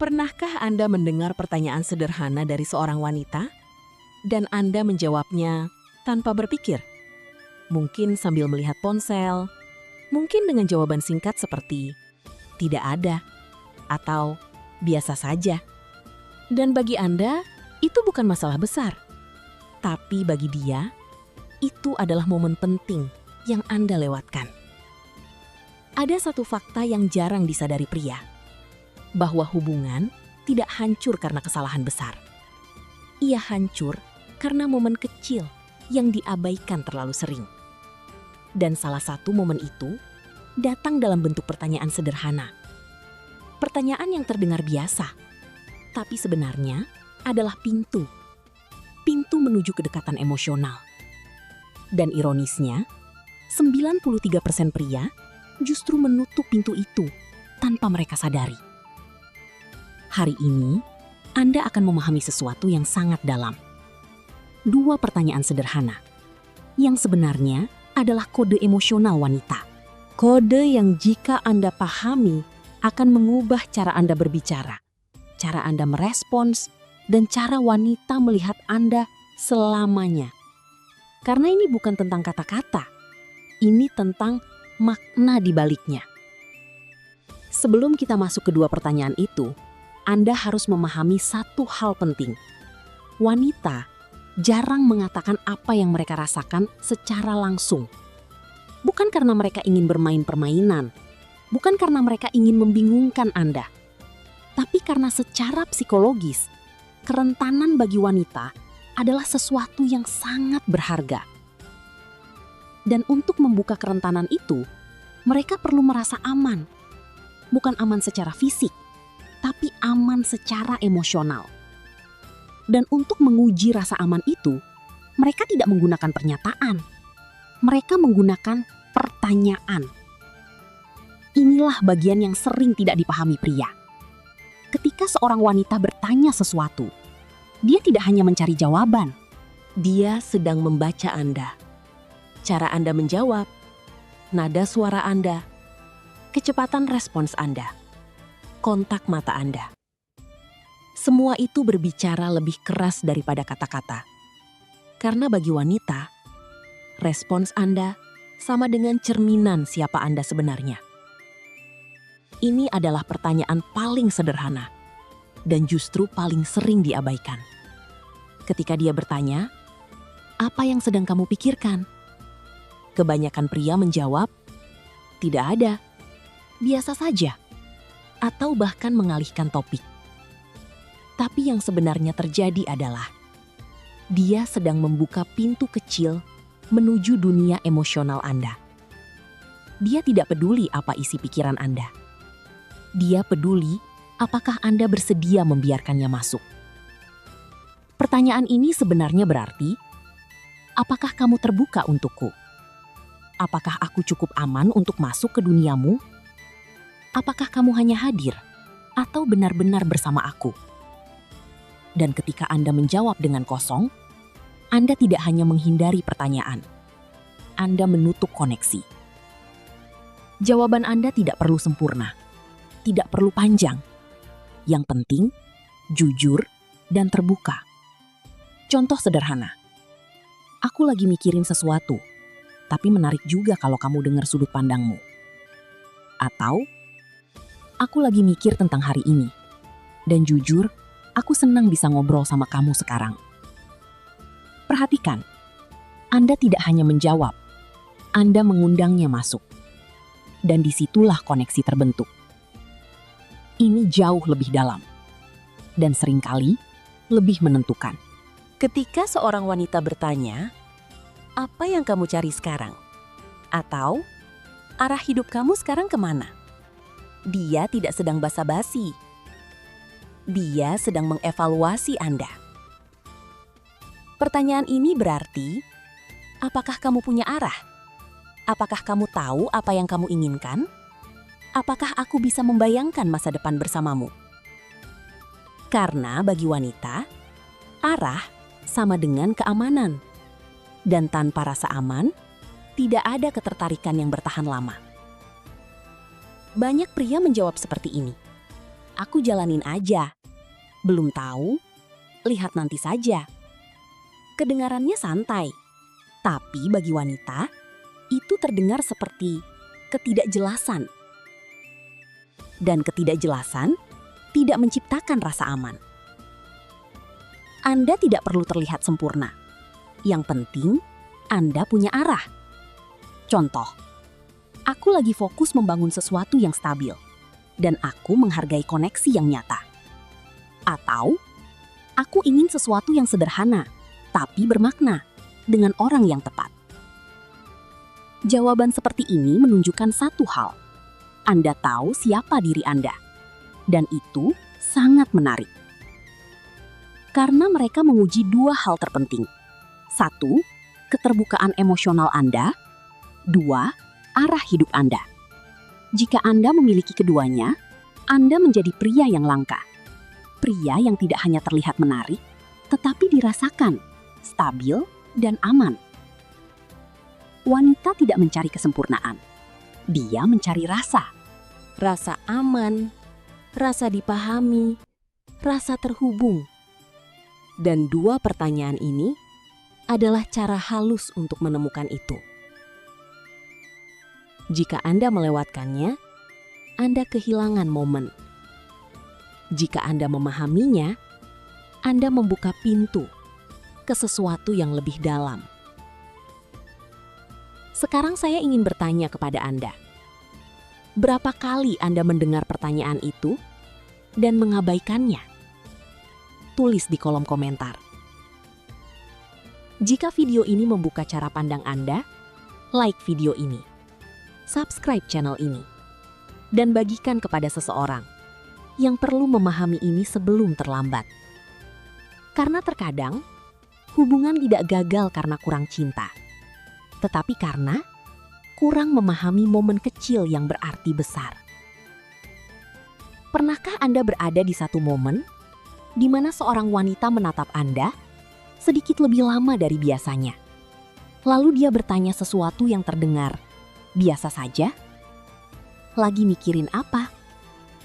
Pernahkah Anda mendengar pertanyaan sederhana dari seorang wanita dan Anda menjawabnya tanpa berpikir? Mungkin sambil melihat ponsel, mungkin dengan jawaban singkat seperti "tidak ada" atau "biasa saja". Dan bagi Anda, itu bukan masalah besar. Tapi bagi dia, itu adalah momen penting yang Anda lewatkan. Ada satu fakta yang jarang disadari pria, bahwa hubungan tidak hancur karena kesalahan besar. Ia hancur karena momen kecil yang diabaikan terlalu sering. Dan salah satu momen itu datang dalam bentuk pertanyaan sederhana. Pertanyaan yang terdengar biasa, tapi sebenarnya adalah pintu menuju kedekatan emosional. Dan ironisnya, 93% pria justru menutup pintu itu tanpa mereka sadari. Hari ini, Anda akan memahami sesuatu yang sangat dalam. 2 pertanyaan sederhana, yang sebenarnya adalah kode emosional wanita. Kode yang jika Anda pahami akan mengubah cara Anda berbicara, cara Anda merespons, dan cara wanita melihat Anda selamanya. Karena ini bukan tentang kata-kata, ini tentang makna di baliknya. Sebelum kita masuk ke 2 pertanyaan itu, Anda harus memahami satu hal penting. Wanita jarang mengatakan apa yang mereka rasakan secara langsung. Bukan karena mereka ingin bermain permainan, bukan karena mereka ingin membingungkan Anda, tapi karena secara psikologis, kerentanan bagi wanita adalah sesuatu yang sangat berharga. Dan untuk membuka kerentanan itu, mereka perlu merasa aman. Bukan aman secara fisik, tapi aman secara emosional. Dan untuk menguji rasa aman itu, mereka tidak menggunakan pernyataan. Mereka menggunakan pertanyaan. Inilah bagian yang sering tidak dipahami pria. Ketika seorang wanita bertanya sesuatu, dia tidak hanya mencari jawaban. Dia sedang membaca Anda. Cara Anda menjawab, nada suara Anda, kecepatan respons Anda, kontak mata Anda. Semua itu berbicara lebih keras daripada kata-kata. Karena bagi wanita, respons Anda sama dengan cerminan siapa Anda sebenarnya. Ini adalah pertanyaan paling sederhana dan justru paling sering diabaikan. Ketika dia bertanya, "Apa yang sedang kamu pikirkan?" Kebanyakan pria menjawab, "Tidak ada, biasa saja," atau bahkan mengalihkan topik. Tapi yang sebenarnya terjadi adalah dia sedang membuka pintu kecil menuju dunia emosional Anda. Dia tidak peduli apa isi pikiran Anda. Dia peduli apakah Anda bersedia membiarkannya masuk. Pertanyaan ini sebenarnya berarti, apakah kamu terbuka untukku? Apakah aku cukup aman untuk masuk ke duniamu? Apakah kamu hanya hadir atau benar-benar bersama aku? Dan ketika Anda menjawab dengan kosong, Anda tidak hanya menghindari pertanyaan. Anda menutup koneksi. Jawaban Anda tidak perlu sempurna, tidak perlu panjang. Yang penting, jujur dan terbuka. Contoh sederhana. Aku lagi mikirin sesuatu, tapi menarik juga kalau kamu dengar sudut pandangmu. Atau, aku lagi mikir tentang hari ini. Dan jujur, aku senang bisa ngobrol sama kamu sekarang. Perhatikan, Anda tidak hanya menjawab, Anda mengundangnya masuk. Dan disitulah koneksi terbentuk. Ini jauh lebih dalam. Dan seringkali lebih menentukan. Ketika seorang wanita bertanya, "Apa yang kamu cari sekarang?" Atau, "Arah hidup kamu sekarang kemana?" Dia tidak sedang basa-basi. Dia sedang mengevaluasi Anda. Pertanyaan ini berarti, apakah kamu punya arah? Apakah kamu tahu apa yang kamu inginkan? Apakah aku bisa membayangkan masa depan bersamamu? Karena bagi wanita, arah sama dengan keamanan. Dan tanpa rasa aman, tidak ada ketertarikan yang bertahan lama. Banyak pria menjawab seperti ini. Aku jalanin aja. Belum tahu? Lihat nanti saja. Kedengarannya santai. Tapi bagi wanita, itu terdengar seperti ketidakjelasan. Dan ketidakjelasan tidak menciptakan rasa aman. Anda tidak perlu terlihat sempurna. Yang penting, Anda punya arah. Contoh, aku lagi fokus membangun sesuatu yang stabil, dan aku menghargai koneksi yang nyata. Atau, aku ingin sesuatu yang sederhana, tapi bermakna, dengan orang yang tepat. Jawaban seperti ini menunjukkan satu hal. Anda tahu siapa diri Anda. Dan itu sangat menarik. Karena mereka menguji dua hal terpenting. Satu, keterbukaan emosional Anda. Dua, arah hidup Anda. Jika Anda memiliki keduanya, Anda menjadi pria yang langka. Pria yang tidak hanya terlihat menarik, tetapi dirasakan, stabil, dan aman. Wanita tidak mencari kesempurnaan. Dia mencari rasa. Rasa aman, rasa dipahami, rasa terhubung. Dan dua pertanyaan ini adalah cara halus untuk menemukan itu. Jika Anda melewatkannya, Anda kehilangan momen. Jika Anda memahaminya, Anda membuka pintu ke sesuatu yang lebih dalam. Sekarang saya ingin bertanya kepada Anda. Berapa kali Anda mendengar pertanyaan itu dan mengabaikannya? Tulis di kolom komentar. Jika video ini membuka cara pandang Anda, like video ini, subscribe channel ini, dan bagikan kepada seseorang yang perlu memahami ini sebelum terlambat. Karena terkadang, hubungan tidak gagal karena kurang cinta, tetapi karena kurang memahami momen kecil yang berarti besar. Pernahkah Anda berada di satu momen di mana seorang wanita menatap Anda sedikit lebih lama dari biasanya? Lalu dia bertanya sesuatu yang terdengar biasa saja? Lagi mikirin apa?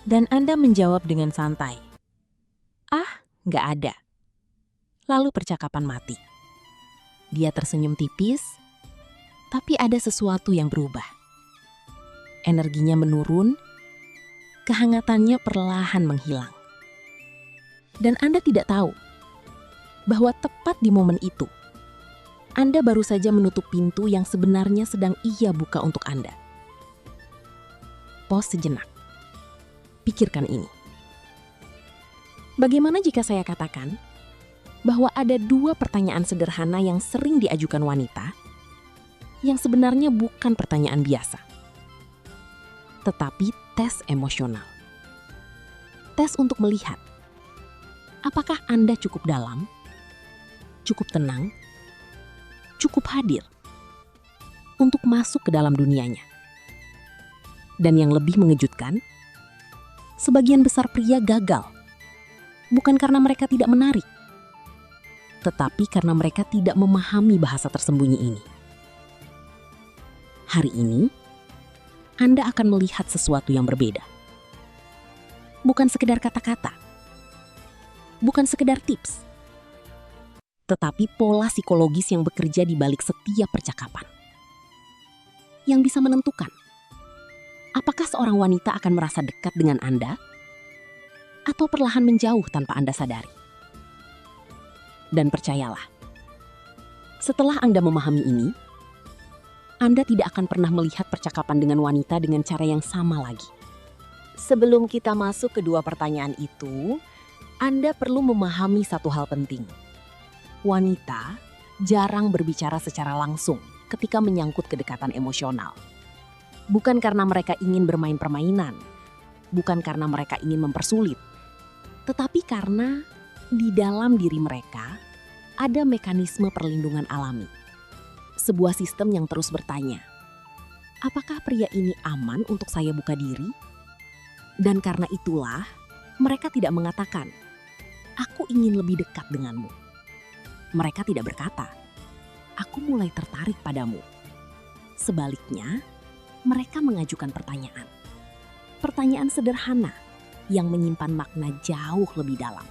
Dan Anda menjawab dengan santai. Ah, nggak ada. Lalu percakapan mati. Dia tersenyum tipis, tapi ada sesuatu yang berubah. Energinya menurun, kehangatannya perlahan menghilang. Dan Anda tidak tahu bahwa tepat di momen itu, Anda baru saja menutup pintu yang sebenarnya sedang Ia buka untuk Anda. Pause sejenak. Pikirkan ini. Bagaimana jika saya katakan bahwa ada dua pertanyaan sederhana yang sering diajukan wanita yang sebenarnya bukan pertanyaan biasa, tetapi tes emosional. Tes untuk melihat apakah Anda cukup dalam, cukup tenang, cukup hadir untuk masuk ke dalam dunianya. Dan yang lebih mengejutkan, sebagian besar pria gagal, bukan karena mereka tidak menarik, tetapi karena mereka tidak memahami bahasa tersembunyi ini. Hari ini, Anda akan melihat sesuatu yang berbeda. Bukan sekedar kata-kata, bukan sekedar tips, tetapi pola psikologis yang bekerja di balik setiap percakapan. Yang bisa menentukan apakah seorang wanita akan merasa dekat dengan Anda atau perlahan menjauh tanpa Anda sadari. Dan percayalah, setelah Anda memahami ini, Anda tidak akan pernah melihat percakapan dengan wanita dengan cara yang sama lagi. Sebelum kita masuk ke dua pertanyaan itu, Anda perlu memahami satu hal penting. Wanita jarang berbicara secara langsung ketika menyangkut kedekatan emosional. Bukan karena mereka ingin bermain permainan, bukan karena mereka ingin mempersulit, tetapi karena di dalam diri mereka ada mekanisme perlindungan alami. Sebuah sistem yang terus bertanya, apakah pria ini aman untuk saya buka diri? Dan karena itulah, mereka tidak mengatakan, aku ingin lebih dekat denganmu. Mereka tidak berkata, aku mulai tertarik padamu. Sebaliknya, mereka mengajukan pertanyaan. Pertanyaan sederhana, yang menyimpan makna jauh lebih dalam.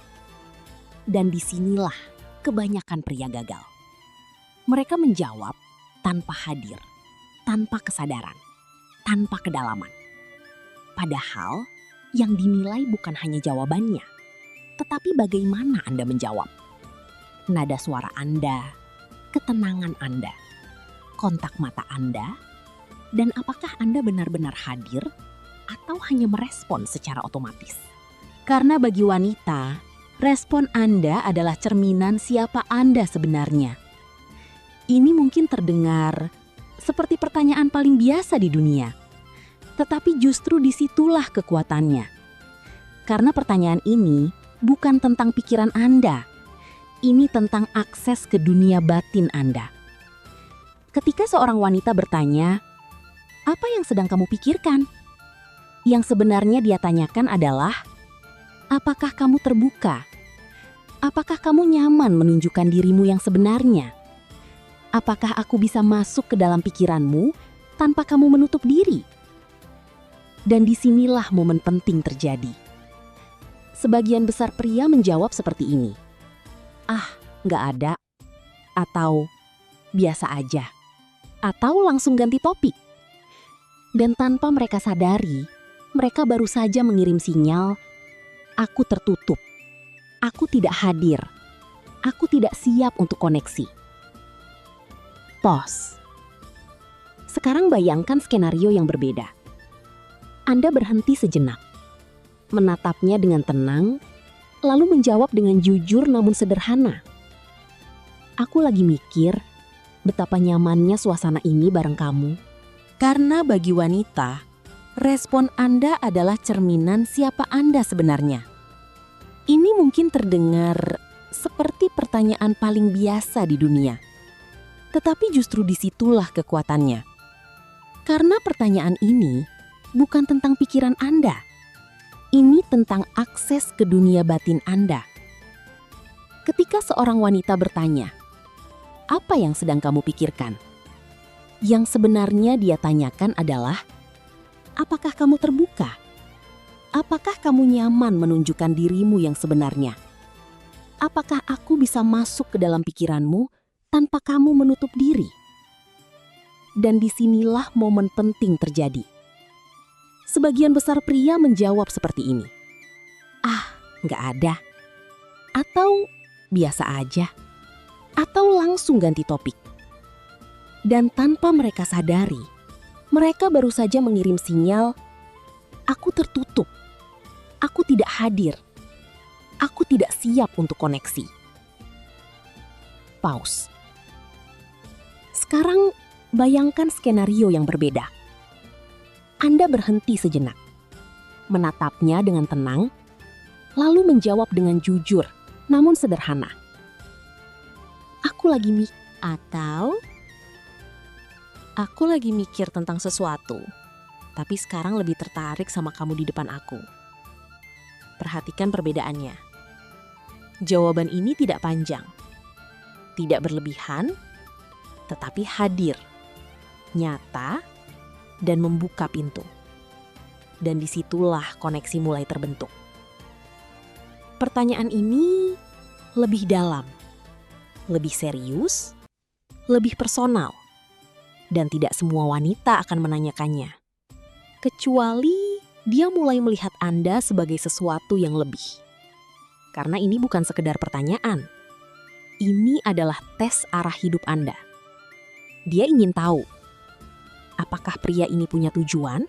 Dan disinilah kebanyakan pria gagal. Mereka menjawab tanpa hadir, tanpa kesadaran, tanpa kedalaman. Padahal yang dinilai bukan hanya jawabannya, tetapi bagaimana Anda menjawab. Nada suara Anda, ketenangan Anda, kontak mata Anda, dan apakah Anda benar-benar hadir atau hanya merespon secara otomatis. Karena bagi wanita, respon Anda adalah cerminan siapa Anda sebenarnya. Ini mungkin terdengar seperti pertanyaan paling biasa di dunia, tetapi justru disitulah kekuatannya. Karena pertanyaan ini bukan tentang pikiran Anda, ini tentang akses ke dunia batin Anda. Ketika seorang wanita bertanya, "Apa yang sedang kamu pikirkan?" Yang sebenarnya dia tanyakan adalah, apakah kamu terbuka? Apakah kamu nyaman menunjukkan dirimu yang sebenarnya? Apakah aku bisa masuk ke dalam pikiranmu tanpa kamu menutup diri? Dan disinilah momen penting terjadi. Sebagian besar pria menjawab seperti ini. "Ah, nggak ada." Atau, "Biasa aja." Atau langsung ganti topik. Dan tanpa mereka sadari, mereka baru saja mengirim sinyal, "Aku tertutup. Aku tidak hadir. Aku tidak siap untuk koneksi." Pause. Sekarang bayangkan skenario yang berbeda. Anda berhenti sejenak, menatapnya dengan tenang, lalu menjawab dengan jujur namun sederhana. "Aku lagi mikir betapa nyamannya suasana ini bareng kamu." Karena bagi wanita, respon Anda adalah cerminan siapa Anda sebenarnya. Ini mungkin terdengar seperti pertanyaan paling biasa di dunia. Tetapi justru disitulah kekuatannya. Karena pertanyaan ini bukan tentang pikiran Anda. Ini tentang akses ke dunia batin Anda. Ketika seorang wanita bertanya, "Apa yang sedang kamu pikirkan?" Yang sebenarnya dia tanyakan adalah, apakah kamu terbuka? Apakah kamu nyaman menunjukkan dirimu yang sebenarnya? Apakah aku bisa masuk ke dalam pikiranmu tanpa kamu menutup diri? Dan disinilah momen penting terjadi. Sebagian besar pria menjawab seperti ini. "Ah, nggak ada." Atau, "Biasa aja." Atau langsung ganti topik. Dan tanpa mereka sadari, mereka baru saja mengirim sinyal, "Aku tertutup. Aku tidak hadir. Aku tidak siap untuk koneksi." Pause. Sekarang bayangkan skenario yang berbeda. Anda berhenti sejenak, menatapnya dengan tenang, lalu menjawab dengan jujur namun sederhana. "Aku lagi atau "Aku lagi mikir tentang sesuatu, tapi sekarang lebih tertarik sama kamu di depan aku." Perhatikan perbedaannya. Jawaban ini tidak panjang, tidak berlebihan, tetapi hadir, nyata, dan membuka pintu. Dan disitulah koneksi mulai terbentuk. Pertanyaan ini lebih dalam, lebih serius, lebih personal. Dan tidak semua wanita akan menanyakannya. Kecuali dia mulai melihat Anda sebagai sesuatu yang lebih. Karena ini bukan sekedar pertanyaan. Ini adalah tes arah hidup Anda. Dia ingin tahu, apakah pria ini punya tujuan?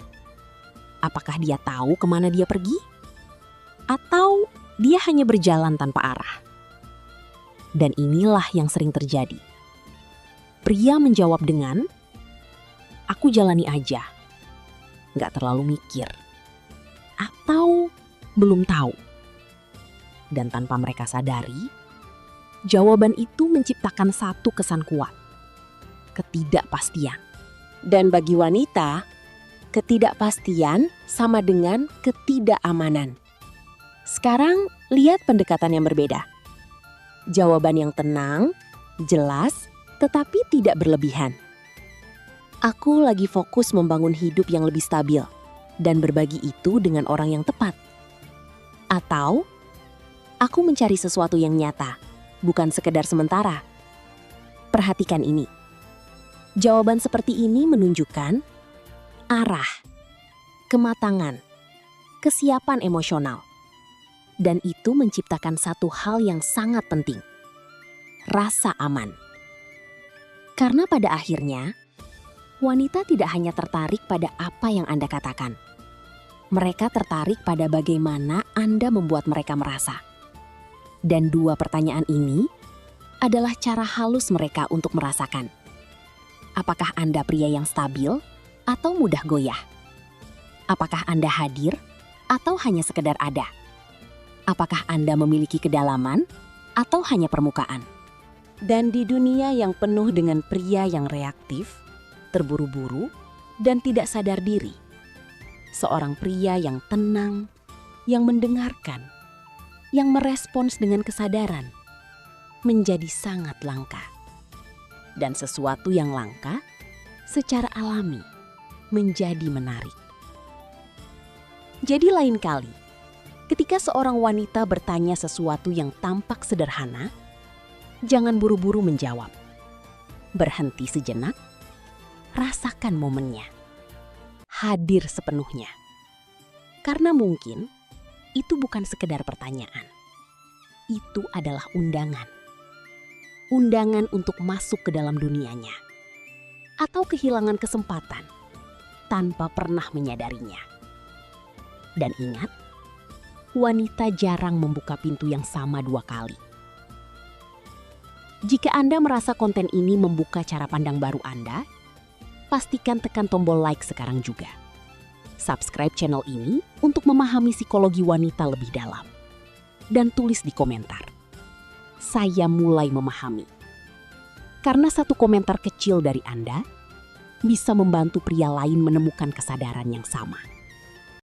Apakah dia tahu kemana dia pergi? Atau dia hanya berjalan tanpa arah? Dan inilah yang sering terjadi. Pria menjawab dengan, "Aku jalani aja, nggak terlalu mikir." Atau belum tahu. Dan tanpa mereka sadari, jawaban itu menciptakan satu kesan kuat. Ketidakpastian. Dan bagi wanita, ketidakpastian sama dengan ketidakamanan. Sekarang lihat pendekatan yang berbeda. Jawaban yang tenang, jelas, tetapi tidak berlebihan. "Aku lagi fokus membangun hidup yang lebih stabil dan berbagi itu dengan orang yang tepat." Atau, aku mencari sesuatu yang nyata, bukan sekedar sementara. Perhatikan ini. Jawaban seperti ini menunjukkan arah, kematangan, kesiapan emosional. Dan itu menciptakan satu hal yang sangat penting. Rasa aman. Karena pada akhirnya, wanita tidak hanya tertarik pada apa yang Anda katakan. Mereka tertarik pada bagaimana Anda membuat mereka merasa. Dan dua pertanyaan ini adalah cara halus mereka untuk merasakan. Apakah Anda pria yang stabil atau mudah goyah? Apakah Anda hadir atau hanya sekedar ada? Apakah Anda memiliki kedalaman atau hanya permukaan? Dan di dunia yang penuh dengan pria yang reaktif, terburu-buru, dan tidak sadar diri, seorang pria yang tenang, yang mendengarkan, yang merespons dengan kesadaran, menjadi sangat langka. Dan sesuatu yang langka, secara alami, menjadi menarik. Jadi lain kali, ketika seorang wanita bertanya sesuatu yang tampak sederhana, jangan buru-buru menjawab. Berhenti sejenak, rasakan momennya. Hadir sepenuhnya. Karena mungkin itu bukan sekedar pertanyaan. Itu adalah undangan. Undangan untuk masuk ke dalam dunianya. Atau kehilangan kesempatan tanpa pernah menyadarinya. Dan ingat, wanita jarang membuka pintu yang sama dua kali. Jika Anda merasa konten ini membuka cara pandang baru Anda, pastikan tekan tombol like sekarang juga. Subscribe channel ini untuk memahami psikologi wanita lebih dalam. Dan tulis di komentar, saya mulai memahami. Karena satu komentar kecil dari Anda bisa membantu pria lain menemukan kesadaran yang sama.